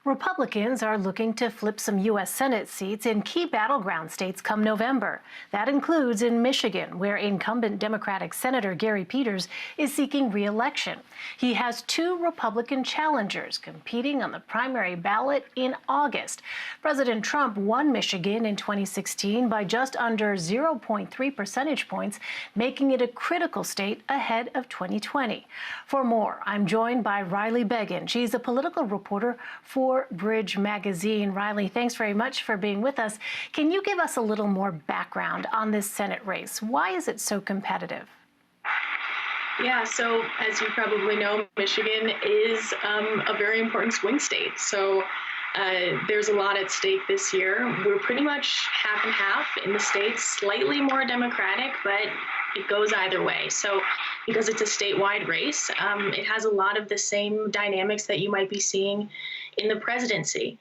Republicans are looking to flip some U.S. Senate seats in key battleground states come November. That includes in Michigan, where incumbent Democratic Senator Gary Peters is seeking re-election. He has two Republican challengers competing on the primary ballot in August. President Trump won Michigan in 2016 by just under 0.3 percentage points, making it a critical state ahead of 2020. For more, I'm joined by Riley Beggin. She's a political reporter for Bridge Magazine. Riley, thanks very much for being with us. Can you give us a little more background on this Senate race? Why is it so competitive? Yeah, so as you probably know, Michigan is a very important swing state. So there's a lot at stake this year. We're pretty much half and half in the state, slightly more Democratic, but it goes either way. So because it's a statewide race, it has a lot of the same dynamics that you might be seeing in the presidency.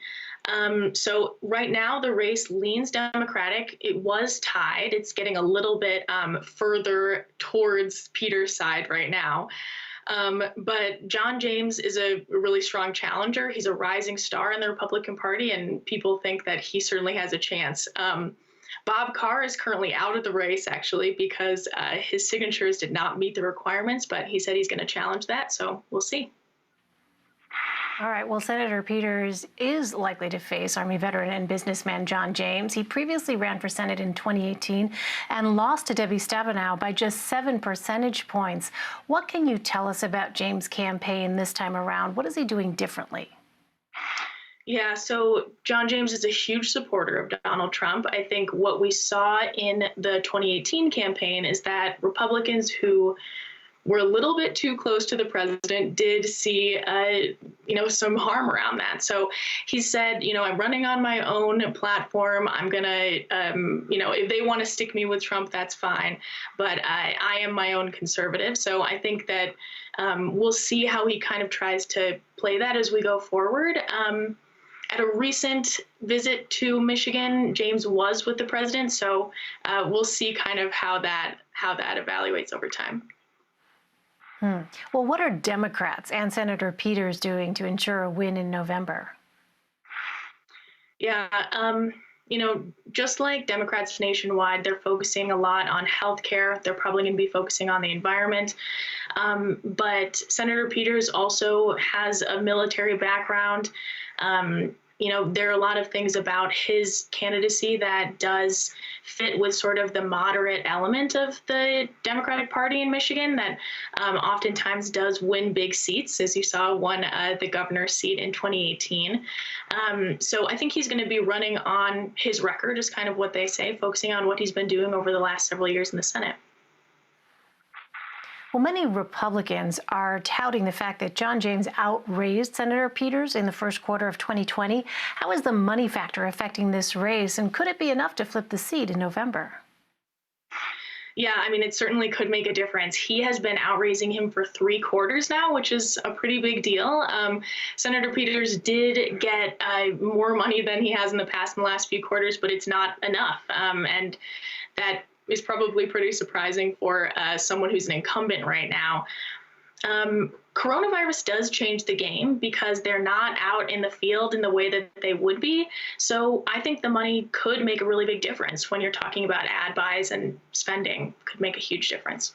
So right now the race leans Democratic. It was tied. It's getting a little bit further towards Peter's side right now. But John James is a really strong challenger. He's a rising star in the Republican Party, and people think that he certainly has a chance. Bob Carr is currently out of the race, actually, because his signatures did not meet the requirements, but he said he's going to challenge that, so we'll see. All right. Well, Senator Peters is likely to face Army veteran and businessman John James. He previously ran for Senate in 2018 and lost to Debbie Stabenow by just 7 percentage points. What can you tell us about James' campaign this time around? What is he doing differently? Yeah, so John James is a huge supporter of Donald Trump. I think what we saw in the 2018 campaign is that Republicans who were a little bit too close to the president did see, some harm around that. So he said, I'm running on my own platform. I'm going to, if they want to stick me with Trump, that's fine. But I am my own conservative. So I think that we'll see how he kind of tries to play that as we go forward. At a recent visit to Michigan, James was with the president. So we'll see kind of how that evaluates over time. Well, what are Democrats and Senator Peters doing to ensure a win in November? Yeah, just like Democrats nationwide, they're focusing a lot on healthcare. They're probably going to be focusing on the environment. But Senator Peters also has a military background. There are a lot of things about his candidacy that does fit with sort of the moderate element of the Democratic Party in Michigan that oftentimes does win big seats, as you saw won the governor's seat in 2018. So I think he's going to be running on his record, is kind of what they say, focusing on what he's been doing over the last several years in the Senate. Well, many Republicans are touting the fact that John James outraised Senator Peters in the first quarter of 2020. How is the money factor affecting this race, and could it be enough to flip the seat in November? Yeah, I mean, it certainly could make a difference. He has been outraising him for 3 quarters now, which is a pretty big deal. Senator Peters did get more money than he has in the past in the last few quarters, but it's not enough. And that is probably pretty surprising for someone who's an incumbent right now. Coronavirus does change the game because they're not out in the field in the way that they would be. So I think the money could make a really big difference when you're talking about ad buys, and spending could make a huge difference.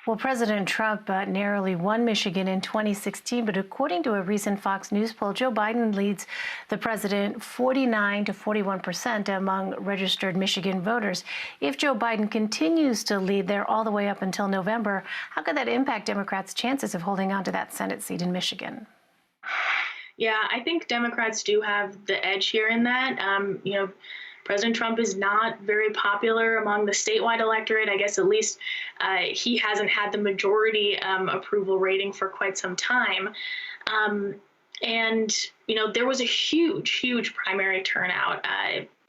Well, President Trump narrowly won Michigan in 2016, but according to a recent Fox News poll, Joe Biden leads the president 49 to 41% among registered Michigan voters. If Joe Biden continues to lead there all the way up until November, how could that impact Democrats' chances of holding on to that Senate seat in Michigan? Yeah, I think Democrats do have the edge here in that. President Trump is not very popular among the statewide electorate. I guess at least he hasn't had the majority approval rating for quite some time. And there was a huge primary turnout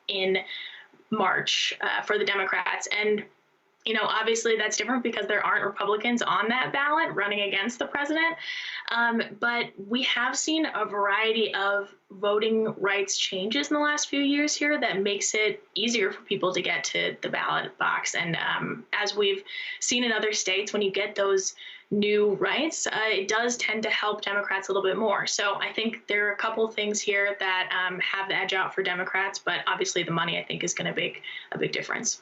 in March for the Democrats. And obviously that's different because there aren't Republicans on that ballot running against the president. But we have seen a variety of voting rights changes in the last few years here that makes it easier for people to get to the ballot box. And as we've seen in other states, when you get those new rights, it does tend to help Democrats a little bit more. So I think there are a couple things here that have the edge out for Democrats, but obviously the money, I think, is going to make a big difference.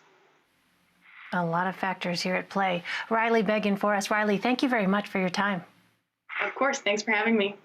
A lot of factors here at play. Riley Beggin for us. Riley, thank you very much for your time. Of course. Thanks for having me.